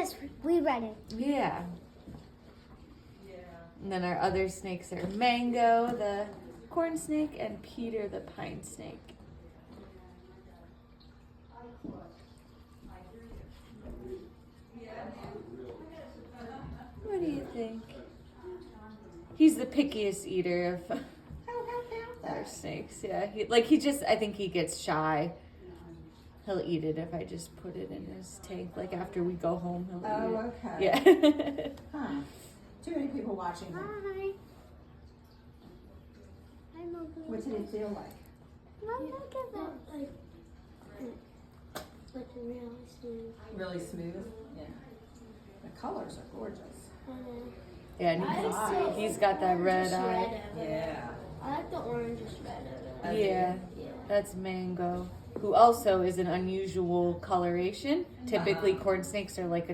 Yes, we read it. Yeah. And then our other snakes are Mango, the corn snake, and Peter, the pine snake. What do you think? He's the pickiest eater of our snakes. Yeah, I think he gets shy. He'll eat it if I just put it in his tank. Like after we go home, he'll eat it. Okay. Yeah. Huh. Too many people watching him. Hi. I'm over. What did it feel like? Look at that. Like really smooth. Really smooth? Yeah. The colors are gorgeous. Yeah, and he's got that red eye. Yeah. I like the orangish red of it. Yeah, that's Mango, who also is an unusual coloration. Typically, corn snakes are like a